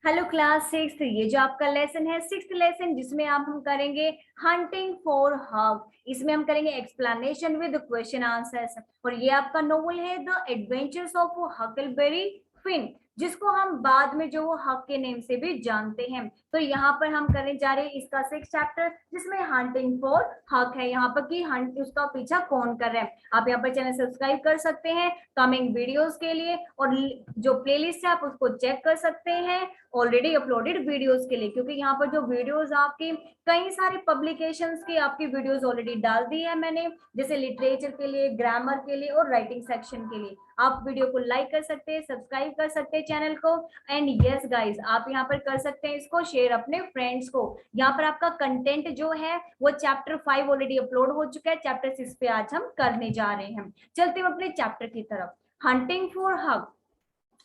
Hello class six, ये जो आपका लेसन है सिक्स्थ लेसन, जिसमें आप हम करेंगे हंटिंग फॉर हक। इसमें हम करेंगे एक्सप्लेनेशन विद क्वेश्चन आंसर्स। और ये आपका नोवेल है the adventures of Huckleberry Finn, जिसको हम बाद में जो वो हक के नेम से भी जानते हैं। तो यहाँ पर हम करने जा रहे हैं इसका सिक्स चैप्टर, जिसमें हंटिंग फॉर हक है। यहाँ पर कि हंट उसका पीछा कौन कर रहा है। आप यहाँ पर चैनल सब्सक्राइब कर सकते हैं कमिंग वीडियोस के लिए, और जो प्लेलिस्ट है आप उसको चेक कर सकते हैं ऑलरेडी अपलोडेड वीडियोस के लिए, क्योंकि यहाँ पर जो वीडियोस आपकी कई सारे पब्लिकेशंस की आपकी वीडियोस ऑलरेडी डाल दी है मैंने, जैसे लिटरेचर के लिए, ग्रामर के लिए और राइटिंग सेक्शन के लिए। आप वीडियो को लाइक कर सकते हैं, सब्सक्राइब कर सकते हैं चैनल को। एंड यस गाइज, आप यहाँ पर कर सकते हैं इसको शेयर अपने फ्रेंड्स को। यहाँ पर आपका कंटेंट जो है वो चैप्टर 5 ऑलरेडी अपलोड हो चुका है, चैप्टर 6 पे आज हम करने जा रहे हैं। चलते हैं अपने चैप्टर की तरफ। हंटिंग फॉर हक,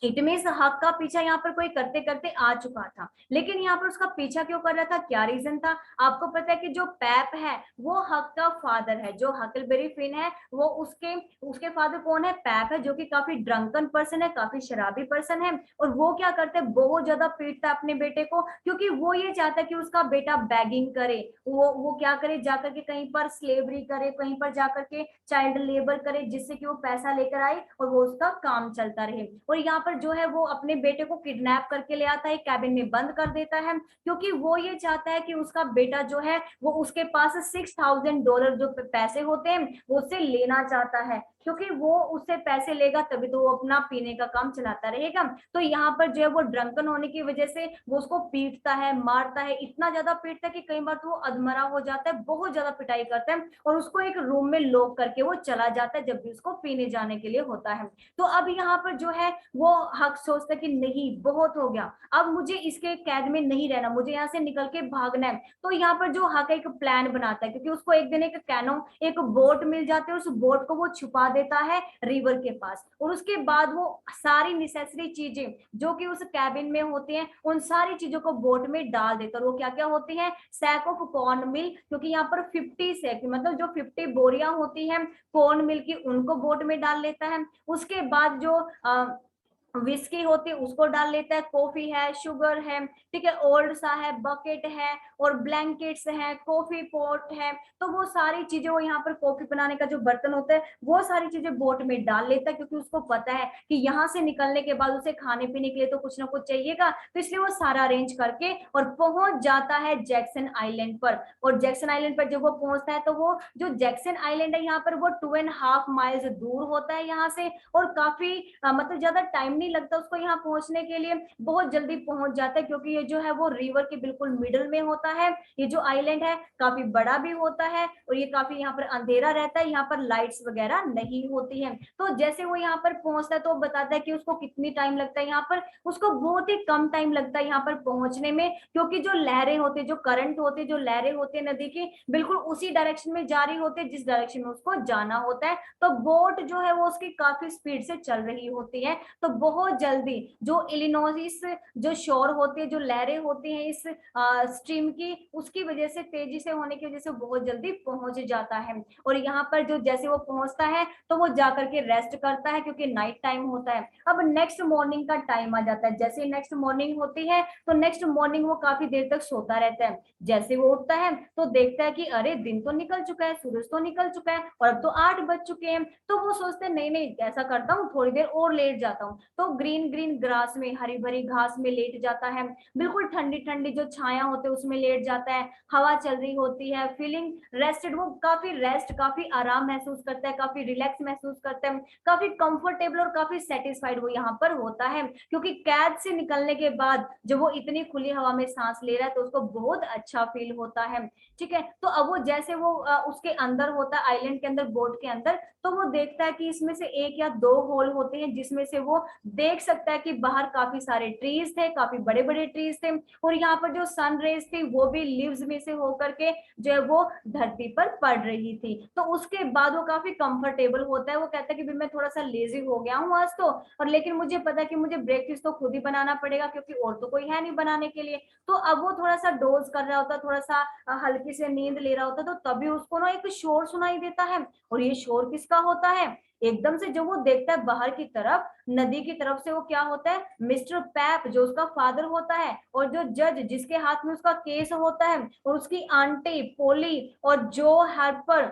इट मीन्स हक का पीछा यहाँ पर कोई करते करते आ चुका था, लेकिन यहाँ पर उसका पीछा क्यों कर रहा था, क्या रीजन था। आपको पता है कि जो पैप है वो हक का फादर है, जो हकलबेरी फिन है वो उसके उसके फादर कौन है, पैप है, जो कि काफी ड्रंकन पर्सन है, काफी शराबी पर्सन है। और वो क्या करते हैं, बहुत ज्यादा पीटता है अपने बेटे को, क्योंकि वो ये चाहता है कि उसका बेटा बैगिंग करे, वो क्या करे, जाकर के कहीं पर स्लेवरी करे, कहीं पर जाकर के चाइल्ड लेबर करे, जिससे कि वो पैसा लेकर आए और वो उसका काम चलता रहे। और यहाँ पर जो है वो अपने बेटे को किडनैप करके ले आता है, कैबिन में बंद कर देता है, क्योंकि वो ये चाहता है कि उसका बेटा जो है वो उसके पास $6,000 जो पैसे होते हैं वो उससे लेना चाहता है, क्योंकि वो उससे पैसे लेगा तभी तो वो अपना पीने का काम चलाता रहेगा। तो यहाँ पर जो है वो ड्रंकन होने की वजह से वो उसको पीटता है, मारता है, इतना ज्यादा पीटता है कि कई बार तो वो अधमरा हो जाता है, बहुत ज्यादा पिटाई करता है और उसको एक रूम में लॉक करके वो चला जाता है जब भी उसको पीने जाने के लिए होता है। तो अब यहाँ पर जो है वो हक सोचता है कि नहीं, बहुत हो गया, अब मुझे इसके कैद में नहीं रहना, मुझे यहाँ से निकल के भागना है। तो यहाँ पर जो हक एक प्लान बनाता है, क्योंकि उसको एक दिन एक कैनो एक बोट मिल जाती है, उस बोट को वो छुपा देता है रिवर के पास, और उसके बाद वो सारी नेसेसरी चीजें जो कि उस कैबिन में होती हैं उन सारी चीजों को बोट में डाल देता है। और वो क्या क्या होती हैं, सैक ऑफ कॉर्न मिल, क्योंकि यहाँ पर 50 सैक मतलब जो 50 बोरियां होती हैं कॉर्न मिल की, उनको बोट में डाल लेता है। उसके बाद जो विस्की होती है उसको डाल लेता है, कॉफी है, शुगर है, ठीक है, ओल्ड सा है, बकेट है और ब्लैंकेट्स है, कॉफी पॉट है। तो वो सारी चीजें, वो यहाँ पर कॉफी बनाने का जो बर्तन होता है वो सारी चीजें बोट में डाल लेता है, क्योंकि उसको पता है कि यहाँ से निकलने के बाद उसे खाने पीने के लिए तो कुछ ना कुछ चाहिएगा, तो इसलिए वो सारा अरेंज करके और पहुंच जाता है जैक्सन आइलैंड पर। और जैक्सन आइलैंड पर जब वो पहुंचता है तो वो जो जैक्सन आइलैंड है यहाँ पर वो 2.5 माइल्स दूर होता है यहाँ से, और काफी मतलब ज्यादा टाइम नहीं लगता उसको यहाँ पहुंचने के लिए, बहुत जल्दी पहुंच जाता है, क्योंकि ये जो है वो रिवर के बिल्कुल मिडल में होता है। ये जो आइलैंड है काफी बड़ा भी होता है और ये काफी यहाँ पर अंधेरा रहता है, यहाँ पर लाइट्स वगैरह नहीं होती है। तो जैसे वो यहाँ पर पहुंचता है तो बताता है कि उसको कितनी टाइम लगता है यहाँ पर, उसको बहुत ही कम टाइम लगता है यहाँ पर पहुंचने में, क्योंकि जो लहरें होती, जो करंट होते, जो लहरें होती है नदी की बिल्कुल उसी डायरेक्शन में जा रही होती है जिस डायरेक्शन में उसको जाना होता है। तो बोट जो है वो उसकी काफी स्पीड से चल रही होती है, तो बहुत जल्दी जो इलिनोइस जो शोर होती है, जो लहरें होती हैं इस स्ट्रीम की, उसकी वजह से तेजी से होने की वजह से बहुत जल्दी पहुंच जाता है। और यहाँ पर जो जैसे वो पहुंचता है तो वो जाकर के रेस्ट करता है, क्योंकि नाइट टाइम होता है। अब नेक्स्ट मॉर्निंग का टाइम आ जाता है, जैसे नेक्स्ट मॉर्निंग होती है तो नेक्स्ट मॉर्निंग वो काफी देर तक सोता रहता है। जैसे वो उठता है तो देखता है कि अरे दिन तो निकल चुका है, सूरज तो निकल चुका है और अब तो 8 बज चुके हैं। तो वो सोचते हैं नहीं नहीं, ऐसा करता हूँ थोड़ी देर और लेट जाता हूँ, तो ग्रीन ग्रीन ग्रास में, हरी भरी घास में लेट जाता है, बिल्कुल ठंडी ठंडी जो छाया होते है उसमें लेट जाता है, हवा चल रही होती है, फीलिंग रेस्टेड, वो काफी रेस्ट, काफी आराम महसूस करता है, काफी रिलैक्स महसूस करता है, काफी कंफर्टेबल और काफी सेटिस्फाइड वो यहाँ पर होता है, क्योंकि कैद से निकलने के बाद जब वो इतनी खुली हवा में सांस ले रहा है तो उसको बहुत अच्छा फील होता है। ठीक है, तो अब वो जैसे वो उसके अंदर होता है, आइलैंड के अंदर, बोट के अंदर, तो वो देखता है कि इसमें से एक या दो होल होते हैं जिसमें से वो देख सकता है कि बाहर काफी सारे ट्रीज थे, काफी बड़े बड़े ट्रीज थे, और यहाँ पर जो सन रेज थी वो भी लीव्स में से होकर के जो है वो धरती पर पड़ रही थी। तो उसके बाद वो काफी कंफर्टेबल होता है, वो कहता है कि मैं थोड़ा सा लेजी हो गया हूँ आज तो, और लेकिन मुझे पता है कि मुझे ब्रेकफास्ट तो खुद ही बनाना पड़ेगा, क्योंकि और तो कोई है नहीं बनाने के लिए। तो अब वो थोड़ा सा डोज कर रहा होता, थोड़ा सा हल्की से नींद ले रहा होता, तो तभी उसको ना एक शोर सुनाई देता है। और ये शोर किसका होता है, एकदम से जब वो देखता है बाहर की तरफ, नदी की तरफ से, वो क्या होता है, मिस्टर पैप जो उसका फादर होता है, और जो जज जिसके हाथ में उसका केस होता है, और उसकी आंटी पोली, और जो हेल्पर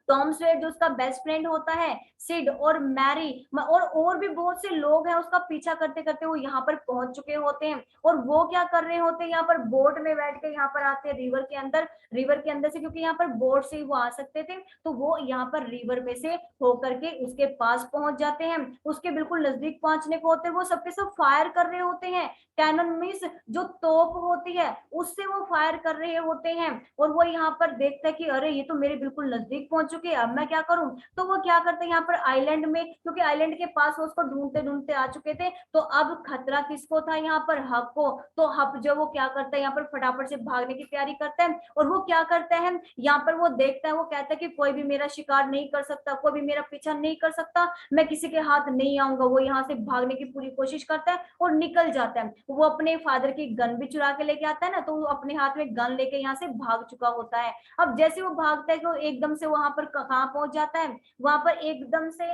टॉम स्वेट जो उसका बेस्ट फ्रेंड होता है, सिड और मैरी, और भी बहुत से लोग हैं उसका पीछा करते करते वो यहाँ पर पहुंच चुके होते हैं। और वो क्या कर रहे होते हैं, यहाँ पर बोट में बैठ के यहाँ पर आते हैं रिवर के अंदर, रिवर के अंदर से, क्योंकि यहाँ पर बोट से ही वो आ सकते थे, तो वो यहाँ पर रिवर में से होकर के उसके पास पहुंच जाते हैं। उसके बिल्कुल नजदीक पहुंचने को होते हैं, वो सबके सब फायर कर रहे होते हैं, कैनन मिस जो तोप होती है उससे वो फायर कर रहे होते हैं। और वो यहाँ पर देखता है कि अरे ये तो मेरे बिल्कुल नजदीक पहुंच चुके हैं, अब मैं क्या करूं। तो वो क्या करते हैं यहाँ पर आइलैंड में, क्योंकि आइलैंड के पास वो उसको ढूंढते ढूंढते आ चुके थे, तो अब खतरा किसको था, यहाँ पर हक को। तो हक जो वो क्या करता है, यहाँ पर फटाफट से भागने की तैयारी करता है। और वो क्या करता है, यहाँ पर वो देखता है, वो कहता है कि कोई भी मेरा शिकार नहीं कर सकता, कोई भी मेरा पीछा नहीं कर सकता, मैं किसी के हाथ नहीं आऊंगा। वो यहाँ से भागने की पूरी कोशिश करता है और निकल जाता है। वो अपने फादर की गन भी चुरा के लेके आता है ना, तो वो अपने हाथ में गन लेके यहाँ से भाग चुका होता है। अब जैसे वो भागता है तो एकदम से वहां पर कहाँ पहुंच जाता है, वहां पर एकदम से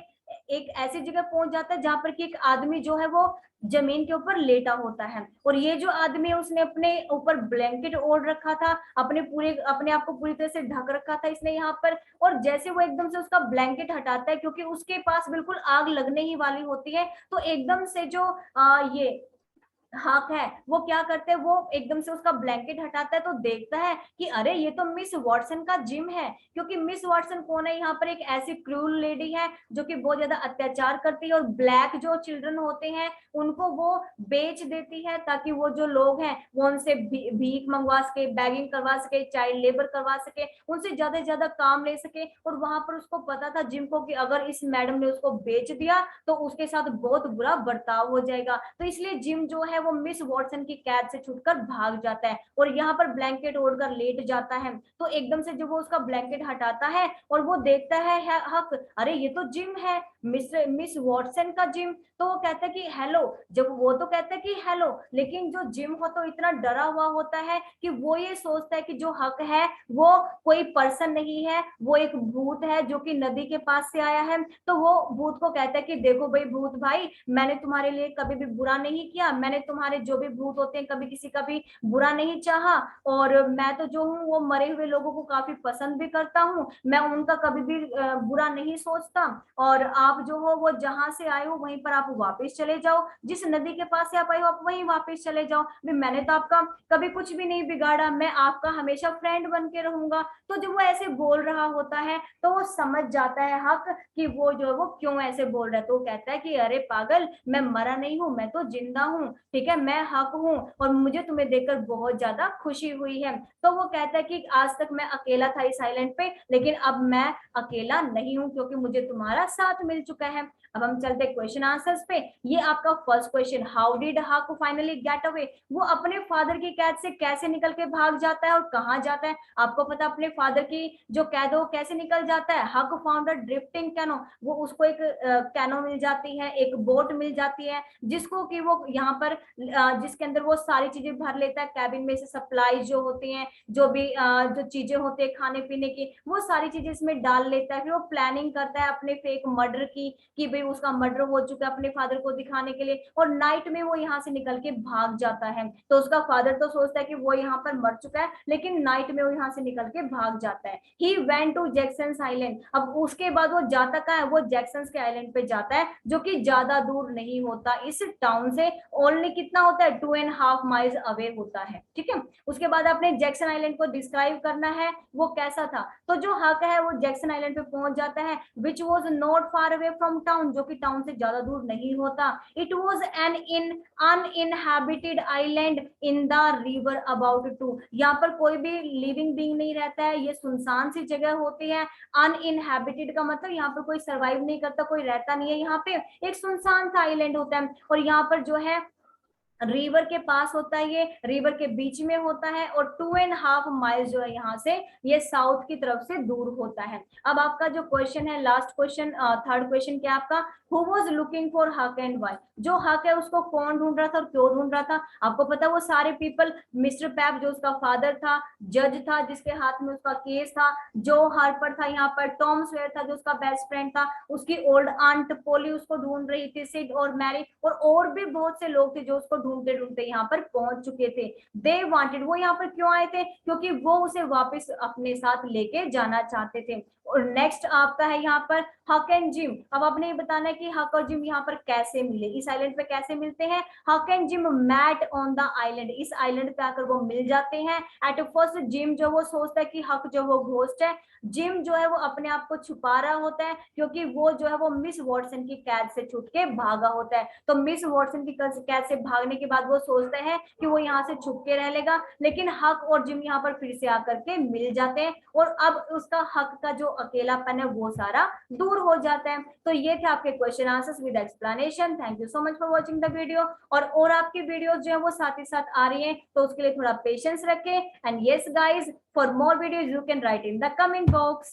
एक ऐसी जगह पहुंच जाता है जहां पर कि एक आदमी जो है वो जमीन के ऊपर लेटा होता है। और ये जो आदमी है उसने अपने ऊपर ब्लैंकेट ओढ़ रखा था, अपने आप को पूरी तरह से ढक रखा था इसने यहाँ पर। और जैसे वो एकदम से उसका ब्लैंकेट हटाता है, क्योंकि उसके पास बिल्कुल आग लगने ही वाली होती है, तो एकदम से जो ये हक है वो क्या करते हैं, वो एकदम से उसका ब्लैंकेट हटाता है, तो देखता है कि अरे ये तो मिस वॉटसन का जिम है। क्योंकि मिस वॉटसन कौन है, यहाँ पर एक ऐसी क्रूल लेडी है जो कि बहुत ज्यादा अत्याचार करती है, और ब्लैक जो चिल्ड्रन होते हैं उनको वो बेच देती है, ताकि वो जो लोग हैं वो उनसे भीख मंगवा सके, बैगिंग करवा सके, चाइल्ड लेबर करवा सके, उनसे ज्यादा से ज्यादा काम ले सके। और वहां पर उसको पता था जिम को कि अगर इस मैडम ने उसको बेच दिया तो उसके साथ बहुत बुरा बर्ताव हो जाएगा, तो इसलिए जिम जो है वो मिस वॉटसन की कैद से छूटकर भाग जाता है और यहाँ पर ब्लैंकेट ओढ़कर लेट जाता है। तो एकदम से जब वो उसका ब्लैंकेट हटाता है और वो देखता है हक, अरे ये तो जिम है, मिस वॉटसन का जिम। तो वो कहता है कि हेलो, जब वो तो कहता है कि हेलो, लेकिन जो जिम हो तो इतना डरा हुआ होता है कि वो ये सोचता है कि जो हक है वो कोई पर्सन नहीं है, वो एक भूत है जो कि नदी के पास से आया है। तो वो भूत को कहता है कि देखो भाई भूत भाई, मैंने तुम्हारे लिए कभी भी बुरा नहीं किया, मैंने तुम्हारे जो भी भूत होते हैं कभी किसी का भी बुरा नहीं चाहा, और मैं तो जो हूँ वो मरे हुए लोगों को काफी पसंद भी करता हूँ, मैं उनका कभी भी बुरा नहीं सोचता। और आप जो हो वो जहां से आए हो वहीं पर आप वापस चले जाओ, जिस नदी के पास से आप आए हो आप वहीं वापस चले जाओ, मैंने तो आपका कभी कुछ भी नहीं बिगाड़ा, मैं आपका हमेशा फ्रेंड बन के रहूंगा। तो जब वो ऐसे बोल रहा होता है तो वो समझ जाता है हक कि वो जो है वो क्यों ऐसे बोल रहा है। तो वो कहता है कि अरे पागल, मैं मरा नहीं हूं, मैं तो जिंदा हूँ, ठीक है, मैं हक हूँ, और मुझे तुम्हें देखकर बहुत ज्यादा खुशी हुई है। तो वो कहता है कि आज तक मैं अकेला था इस आइलैंड पे, लेकिन अब मैं अकेला नहीं हूँ क्योंकि मुझे तुम्हारा साथ मिल चुका है। अब हम चलते क्वेश्चन आंसर्स पे। ये आपका फर्स्ट क्वेश्चन, हाउ डिड हक फाइनली गेट अवे, वो अपने फादर की कैद से कैसे निकल के भाग जाता है और कहाँ जाता है। आपको पता अपने फादर की जो कैद हो कैसे निकल जाता है, हक फाउंड अ ड्रिफ्टिंग कैनो, वो उसको एक कैनो मिल जाती है, एक बोट मिल जाती है, जिसको कि वो यहाँ पर जिसके अंदर वो सारी चीजें भर लेता है, कैबिन में से सप्लाई जो होती हैं, जो भी जो चीजें होती है खाने पीने की, वो सारी चीजें इसमें डाल लेता है। फिर वो प्लानिंग करता है अपने फेक मर्डर की, कि भाई उसका मर्डर हो चुका है अपने फादर को दिखाने के लिए, और नाइट में वो यहाँ से निकल के भाग जाता है। तो उसका फादर तो सोचता है कि वो यहाँ पर मर चुका है, लेकिन नाइट में वो यहाँ से निकल के भाग जाता है। ही वेंट टू जैक्सन्स आइलैंड, अब उसके बाद वो जाता कहाँ है, वो जैक्सन्स के आइलैंड पे जाता है, जो कि ज्यादा दूर नहीं होता इस टाउन से, ओनली कितना होता है 2.5 माइल्स अवे होता है, ठीक है। उसके बाद आपने जैक्सन आइलैंड को डिस्क्राइब करना है वो कैसा था। तो जो हक है वो जैक्सन आइलैंड पे पहुंच जाता है, which was not far away from town, जो कि टाउन से ज्यादा दूर नहीं होता। It was an uninhabited island in the river about two, यहाँ पर कोई भी लिविंग बीइंग नहीं रहता है, ये सुनसान सी जगह होती है। अनइनहैबिटेड का मतलब यहाँ पर कोई सर्वाइव नहीं करता, कोई रहता नहीं है यहाँ पे, एक सुनसान सा आइलैंड होता है। और यहाँ पर जो है रिवर के पास होता है, ये रिवर के बीच में होता है, और 2.5 माइल्स जो है यहाँ से ये साउथ की तरफ से दूर होता है। अब आपका जो क्वेश्चन है, लास्ट क्वेश्चन, थर्ड क्वेश्चन क्या आपका, हु वाज लुकिंग फॉर हक एंड व्हाई, जो हक है उसको कौन ढूंढ रहा था और क्यों ढूंढ रहा था? आपको पता है वो सारे पीपल, मिस्टर पैप जो उसका फादर था, जज था जिसके हाथ में उसका केस था, जो हार्पर था यहाँ पर, टॉम स्वेयर था जो उसका बेस्ट फ्रेंड था, उसकी ओल्ड आंट पोली उसको ढूंढ रही थी, सिड और मैरी, और भी बहुत से लोग थे जो उसको ढूंढते ढूंढते यहाँ पर पहुंच चुके थे। दे वांटेड, वो यहाँ पर क्यों आए थे? क्योंकि वो उसे वापस अपने साथ लेके जाना चाहते थे। और नेक्स्ट आपका है यहाँ पर हक एंड जिम। अब आपने ये बताना है कि हक और जिम यहाँ पर कैसे मिले, इस आइलैंड पे कैसे मिलते हैं? Haq and Jim met on the island, इस आइलैंड पे आकर वो मिल जाते हैं। एट फर्स्ट जिम जो वो सोचता है कि हक जो वो घोस्ट है, जिम जो है वो अपने आप को छुपा रहा होता है क्योंकि वो जो है वो मिस वॉटसन की कैद से छूट के भागा होता है। तो मिस वॉटसन की कैद से भागने के बाद वो सोचता है कि वो यहाँ से छुप के रह लेगा, लेकिन हक और जिम यहाँ पर फिर से आकर के मिल जाते हैं, और अब उसका हक का जो अकेलापन है वो सारा दूर हो जाता है। तो ये थे आपके question answers with explanation. Thank you so much for watching the video. और आपकी वीडियोस जो है वो साथ ही साथ आ रही हैं, तो उसके लिए थोड़ा पेशेंस रखें। And yes guys, for more videos you can write in the comment box.